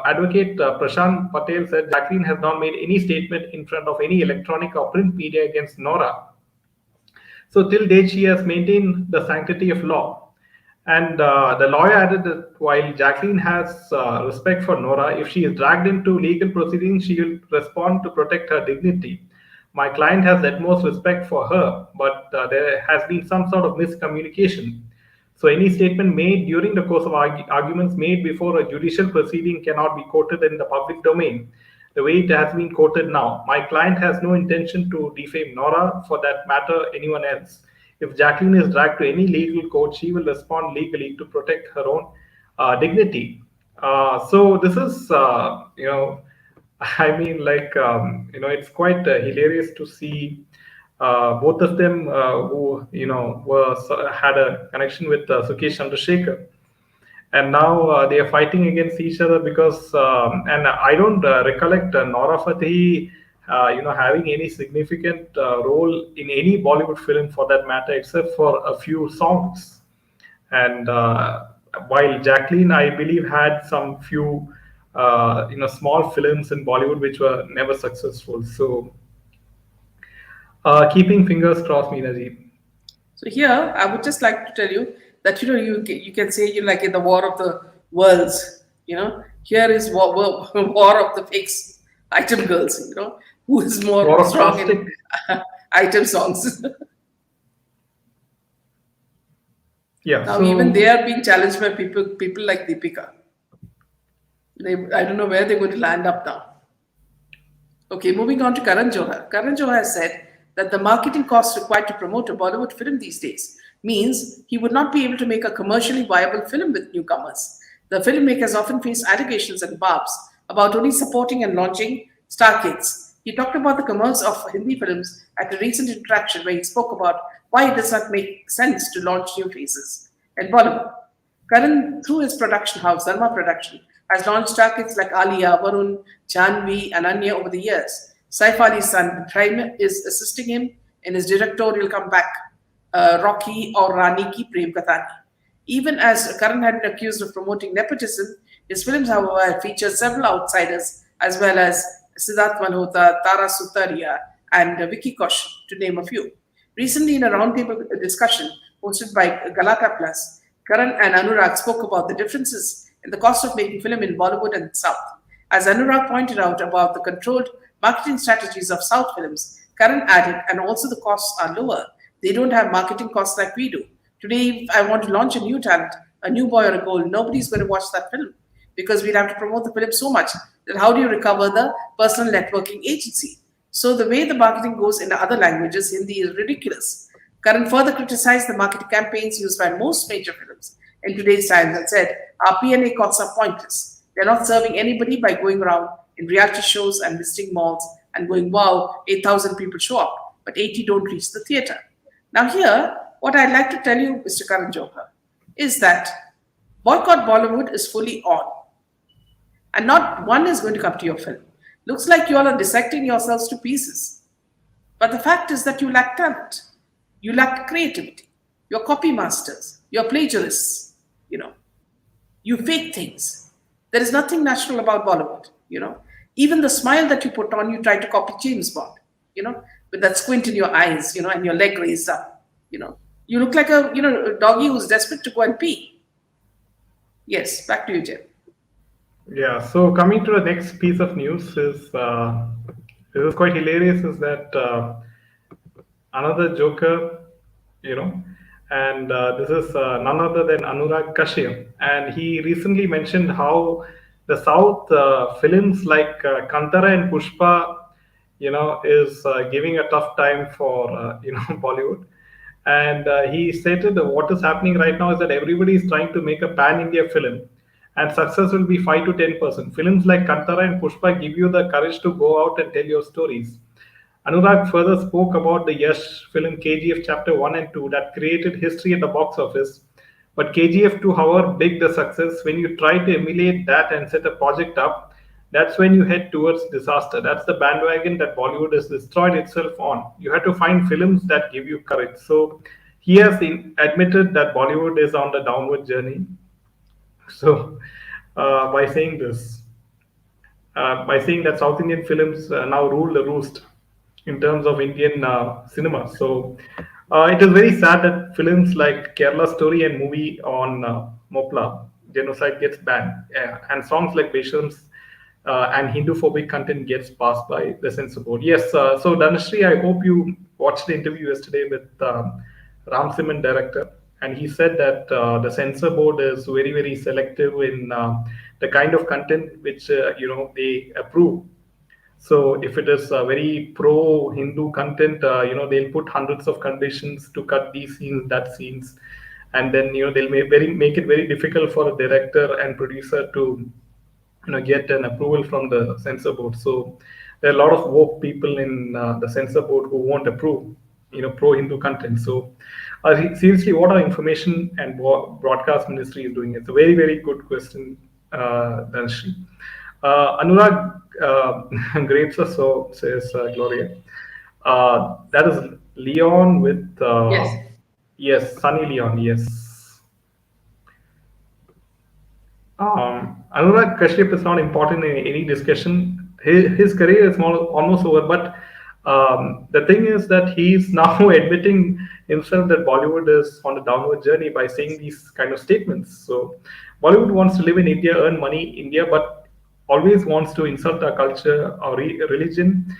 advocate Prashant Patel said Jacqueline has not made any statement in front of any electronic or print media against Nora. So, till date, she has maintained the sanctity of law. And the lawyer added that while Jacqueline has respect for Nora, if she is dragged into legal proceedings, she will respond to protect her dignity. My client has utmost respect for her, but there has been some sort of miscommunication. So, any statement made during the course of arguments made before a judicial proceeding cannot be quoted in the public domain the way it has been quoted now. My client has no intention to defame Nora, for that matter, anyone else. If Jacqueline is dragged to any legal court, she will respond legally to protect her own dignity. So this is, I mean, it's quite hilarious to see both of them who, had a connection with Sukesh Chandrasekhar, and now they are fighting against each other because and I don't recollect Nora Fatehi having any significant role in any Bollywood film for that matter, except for a few songs. And while Jacqueline, I believe, had some few small films in Bollywood which were never successful. So keeping fingers crossed, Meenaji. So here, I would just like to tell you that you can say you like in the War of the Worlds. Here is war of the pigs, item girls. Who is War more of strong plastic. in item songs. Yeah. Now even So they are being challenged by people like Deepika. I don't know where they're going to land up now. Okay, moving on to Karan Johar. Karan Johar has said that the marketing costs required to promote a Bollywood film these days means he would not be able to make a commercially viable film with newcomers. The filmmakers often face allegations and barbs about only supporting and launching star kids. He talked about the commerce of Hindi films at a recent interaction where he spoke about why it does not make sense to launch new faces in Bollywood. Karan, through his production house, Dharma Production, has launched star kids like Alia, Varun, Janvi, and Anya over the years. Saif Ali's son, Prime, is assisting him in his directorial comeback, Rocky or Rani Ki Prem Kathani. Even as Karan had been accused of promoting nepotism, his films, however, feature several outsiders as well as Siddharth Malhotra, Tara Sutaria, and Vicky Kaushal, to name a few. Recently, in a roundtable discussion hosted by Galata Plus, Karan and Anurag spoke about the differences in the cost of making film in Bollywood and South. As Anurag pointed out about the controlled marketing strategies of South films, Karan added, and also the costs are lower. They don't have marketing costs like we do. Today, if I want to launch a new talent, a new boy or a girl, nobody's going to watch that film because we'd have to promote the film so much that how do you recover the personal networking agency? So the way the marketing goes in other languages, Hindi is ridiculous. Karan further criticized the marketing campaigns used by most major films in today's times and said, our P&A costs are pointless. They're not serving anybody by going around in reality shows and visiting malls and going, wow, 8,000 people show up, but 80 don't reach the theatre. Now here, what I'd like to tell you, Mr. Karan Johar, is that boycott Bollywood is fully on. And not one is going to come to your film. Looks like you all are dissecting yourselves to pieces. But the fact is that you lack talent. You lack creativity. You're copy masters. You're plagiarists. You fake things. There is nothing natural about Bollywood. Even the smile that you put on, you try to copy James Bond, with that squint in your eyes, and your leg raised up. You look like a doggy who's desperate to go and pee. Yes, back to you, Jim. Yeah. So coming to the next piece of news is this is quite hilarious. Is that another Joker, you know, and this is none other than Anurag Kashyap, and he recently mentioned how the South films like Kantara and Pushpa, is giving a tough time for Bollywood. And he stated that what is happening right now is that everybody is trying to make a pan-India film, and success will be 5 to 10%. Films like Kantara and Pushpa give you the courage to go out and tell your stories. Anurag further spoke about the Yash film KGF Chapter 1 and 2 that created history at the box office. But KGF 2, however big the success, when you try to emulate that and set a project up, that's when you head towards disaster. That's the bandwagon that Bollywood has destroyed itself on. You have to find films that give you courage. So he has admitted that Bollywood is on the downward journey. So by saying this, by saying that South Indian films now rule the roost in terms of Indian cinema. So it is very sad that films like Kerala Story and movie on Mopla genocide gets banned, and songs like Besham's and Hindu-phobic content gets passed by the censor board. Yes, so Dhanashree, I hope you watched the interview yesterday with Ram Simon director, and he said that the censor board is very very selective in the kind of content which they approve. So if it is very pro-Hindu content, they'll put hundreds of conditions to cut these scenes, that scenes, and then they'll make it very difficult for a director and producer to get an approval from the censor board. So there are a lot of woke people in the censor board who won't approve pro-Hindu content. So seriously, what our information and broadcast ministry is doing? It's a very very good question, Dhanashree. Anurag grapes us, so says Gloria. That is Leon with Yes. yes, Sunny Leon. Yes. Anurag Kashyap is not important in any discussion. His career is almost over, but the thing is that he's now admitting himself that Bollywood is on a downward journey by saying these kind of statements. So, Bollywood wants to live in India, earn money in India, but always wants to insult our culture, our religion.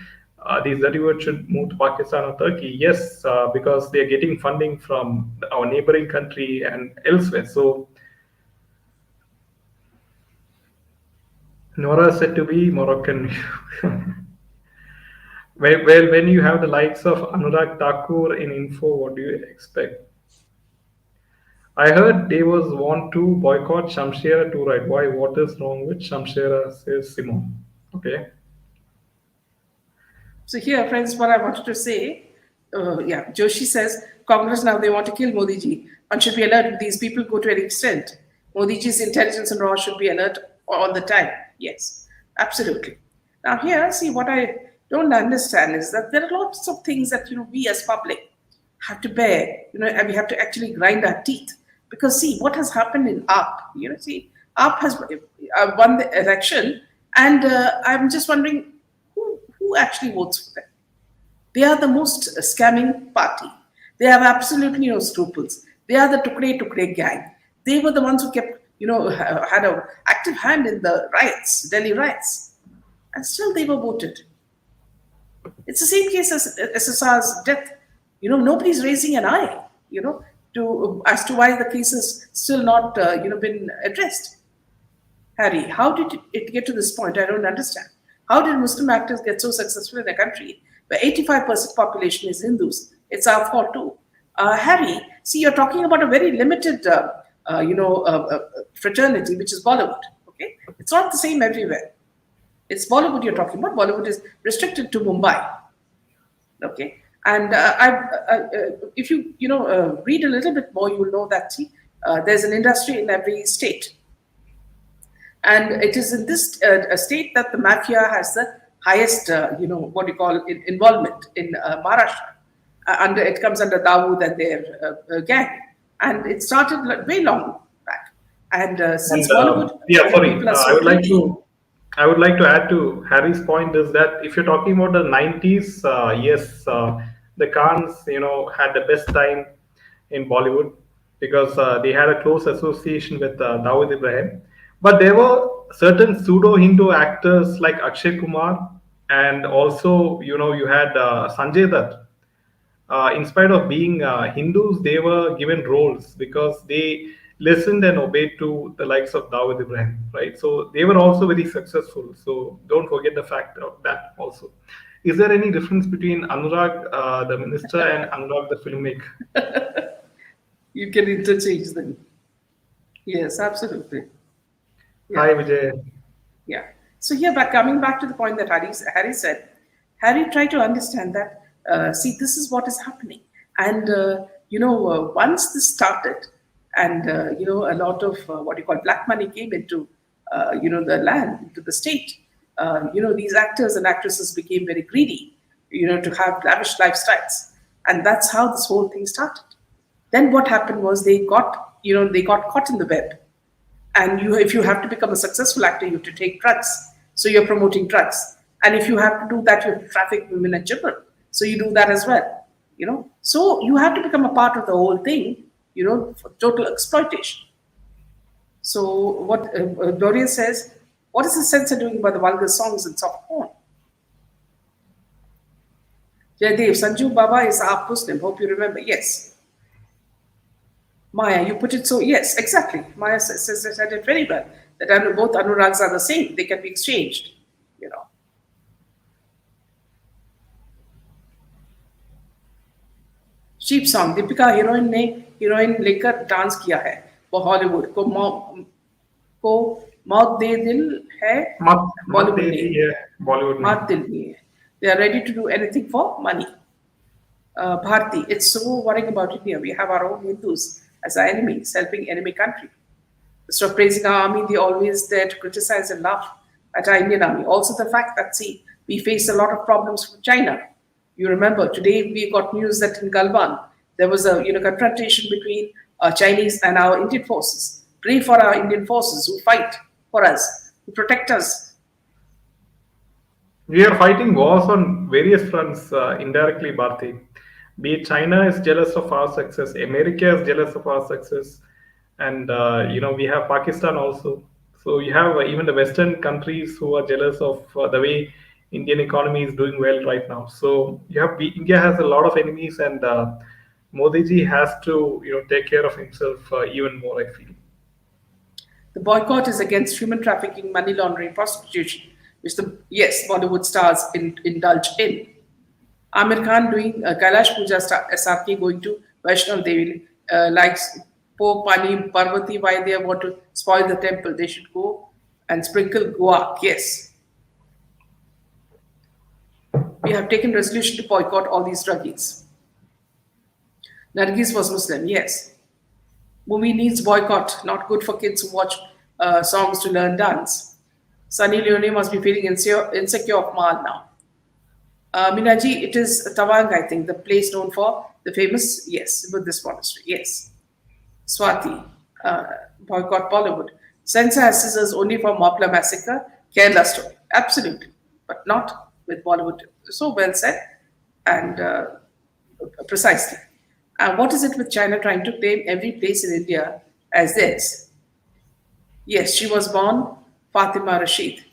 These dirty words should move to Pakistan or Turkey. Yes, because they are getting funding from our neighboring country and elsewhere. So, Nora said to be Moroccan. Well, when you have the likes of Anurag Thakur in info, what do you expect? I heard they was want to boycott Shamshera too, right? Why? What is wrong with Shamshera? Says Simon. Okay. So here, friends, what I wanted to say, yeah, Joshi says, Congress now they want to kill Modi ji. One should be alert if these people go to any extent. Modi ji's intelligence and raw should be alert all the time. Yes, absolutely. Now here, see what I don't understand is that there are lots of things that we as public have to bear, and we have to actually grind our teeth. Because see what has happened in AAP. See, AAP has won the election, and I'm just wondering who actually votes for them. They are the most scamming party. They have absolutely no scruples. They are the Tukre gang. They were the ones who kept, had an active hand in the riots, Delhi riots, and still they were voted. It's the same case as SSR's death. Nobody's raising an eye, to as to why the case is still not, been addressed. Harry, how did it get to this point? I don't understand. How did Muslim actors get so successful in a country where 85% population is Hindus? It's our fault too. Harry, see, you're talking about a very limited, fraternity, which is Bollywood. Okay, it's not the same everywhere. It's Bollywood you're talking about. Bollywood is restricted to Mumbai. Okay, and if you read a little bit more, you will know that see, there's an industry in every state. And it is in this state that the mafia has the highest, what do you call it, involvement in Maharashtra. Under it comes under Dawood and their gang, and it started way long back. And since And Bollywood, yeah, sorry, people are so greedy. I would like to add to Harry's point is that if you're talking about the 90s, yes, the Khans, had the best time in Bollywood because they had a close association with Dawood Ibrahim. But there were certain pseudo Hindu actors like Akshay Kumar, and also you had Sanjay Dutt. In spite of being Hindus, they were given roles because they listened and obeyed to the likes of Dawud Ibrahim, right? So they were also very successful. So don't forget the fact of that also. Is there any difference between Anurag, the minister, and Anurag, the filmmaker? You can interchange them. Yes, absolutely. Hi, Yeah. Vijay. Yeah. So here, back coming back to the point that Harry said, Harry tried to understand that. See, this is what is happening, and once this started, and a lot of what you call black money came into the land, into the state. These actors and actresses became very greedy, to have lavish lifestyles, and that's how this whole thing started. Then what happened was they got caught in the web, and if you have to become a successful actor, you have to take drugs, so you're promoting drugs, and if you have to do that, you have to traffic women and children, so you do that as well. So you have to become a part of the whole thing, for total exploitation. So what Gloria says, what is the censor doing about the vulgar songs and soft porn? Jaydev, Sanju Baba is half Muslim, hope you remember. Yes. Maya, you put it so, yes, exactly. Maya said it very well, that both Anurags are the same, they can be exchanged. You know. Sheep song, Deepika heroine लेकर dance किया है, वो Hollywood को मौत दे दिल है, Mat Bollywood ने Bollywood मौत ne. दिल नहीं है. They are ready to do anything for money. Bharti, it's so worrying about India. We have our own Hindus as our enemies, helping enemy country. Instead of praising our army, they always there to criticize and laugh at our Indian army. Also, the fact that, see, we face a lot of problems from China. You remember today we got news that in Galwan there was a confrontation between Chinese and our Indian forces. Pray for our Indian forces who fight for us, who protect us. We are fighting wars on various fronts indirectly, Bharti. Be it China is jealous of our success, America is jealous of our success, and we have Pakistan also. So you have even the Western countries who are jealous of the way Indian economy is doing well right now. So India has a lot of enemies, and Modi ji has to take care of himself even more, I feel. The boycott is against human trafficking, money laundering, prostitution, which the yes Bollywood stars indulge in. Amir Khan doing Kailash Puja SRK going to Vaishnav Devi likes Po Pani Parvati. Why they want to spoil the temple? They should go and sprinkle guac. Yes, we have taken resolution to boycott all these druggies. Nargis was Muslim. Yes, movie needs boycott. Not good for kids who watch songs to learn dance. Sunny Leone must be feeling insecure of Mal now. Minaji, it is Tawang, I think, the place known for the famous, yes, Buddhist monastery. Yes. Swati, boycott Bollywood. Censor has scissors only for Mopla massacre, Kerala story. Absolutely, but not with Bollywood. So well said and precisely. What is it with China trying to claim every place in India as theirs? Yes, she was born Fatima Rashid.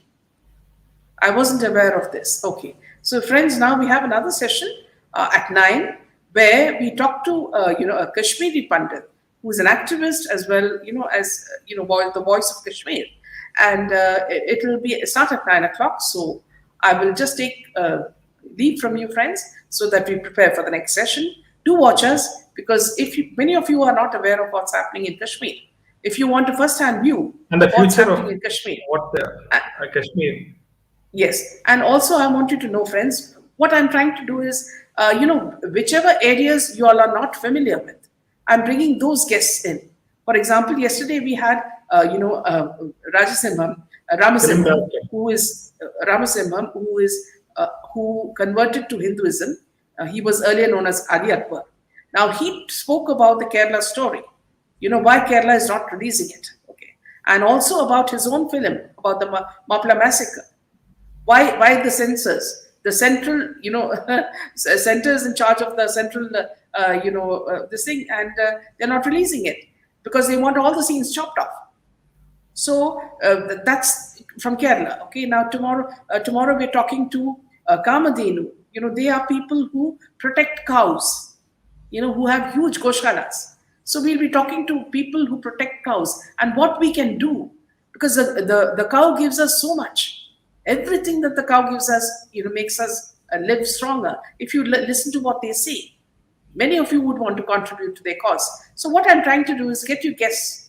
I wasn't aware of this. Okay. So, friends, now we have another session at 9 where we talk to, a Kashmiri Pandit who is an activist as well, as, the voice of Kashmir. And it will be start at 9 o'clock. So, I will just take leave from you, friends, so that we prepare for the next session. Do watch us because many of you are not aware of what's happening in Kashmir. If you want a first-hand view And the of what's future happening of in Kashmir, what Kashmir. yes, and also I want you to know, friends, what I'm trying to do is, whichever areas you all are not familiar with, I'm bringing those guests in. For example, yesterday we had, Rajasimham, Film Ramasimham, director. who converted to Hinduism. He was earlier known as Ali Akbar. Now he spoke about the Kerala story. Why Kerala is not releasing it. Okay, and also about his own film about the Mapla massacre. Why the censors? The central, centers in charge of the central, this thing, and they're not releasing it because they want all the scenes chopped off. So that's from Kerala. Okay, now tomorrow we're talking to Kamadhenu. They are people who protect cows. Who have huge goshalas. So we'll be talking to people who protect cows and what we can do, because the cow gives us so much. Everything that the cow gives us, makes us live stronger. If you listen to what they say, many of you would want to contribute to their cause. So what I'm trying to do is get you guests,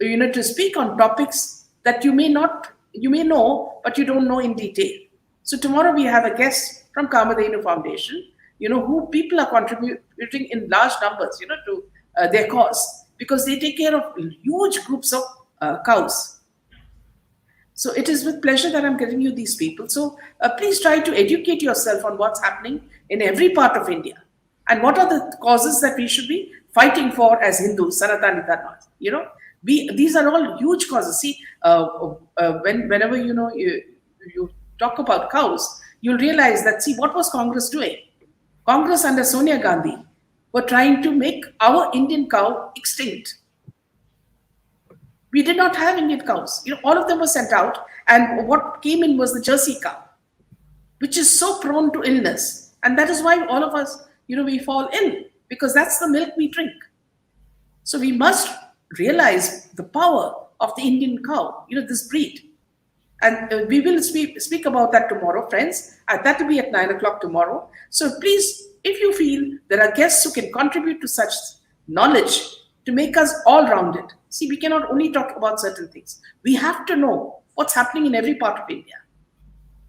to speak on topics that you may know, but you don't know in detail. So tomorrow we have a guest from Kamadhenu Foundation, who people are contributing in large numbers, to their cause, because they take care of huge groups of cows. So it is with pleasure that I'm getting you these people. So please try to educate yourself on what's happening in every part of India and what are the causes that we should be fighting for as Hindus, Sanatani Dharma. These are all huge causes. See, whenever you talk about cows, you'll realize that, see, what was Congress doing? Congress under Sonia Gandhi were trying to make our Indian cow extinct. We did not have Indian cows. All of them were sent out, and what came in was the Jersey cow, which is so prone to illness. And that is why all of us, we fall ill, because that's the milk we drink. So we must realize the power of the Indian cow, this breed. And we will speak about that tomorrow, friends. That will be at 9 o'clock tomorrow. So please, if you feel there are guests who can contribute to such knowledge to make us all rounded. See, we cannot only talk about certain things. We have to know what's happening in every part of India.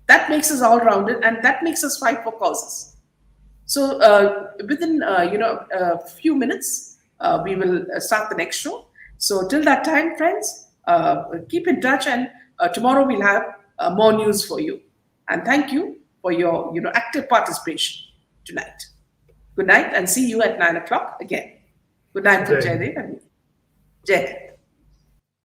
That makes us all rounded, and that makes us fight for causes. So within a few minutes, we will start the next show. So till that time, friends, keep in touch, and tomorrow we'll have more news for you. And thank you for your active participation tonight. Good night, and see you at 9 o'clock again. Good night from Jai. Jaidev and me. Jai.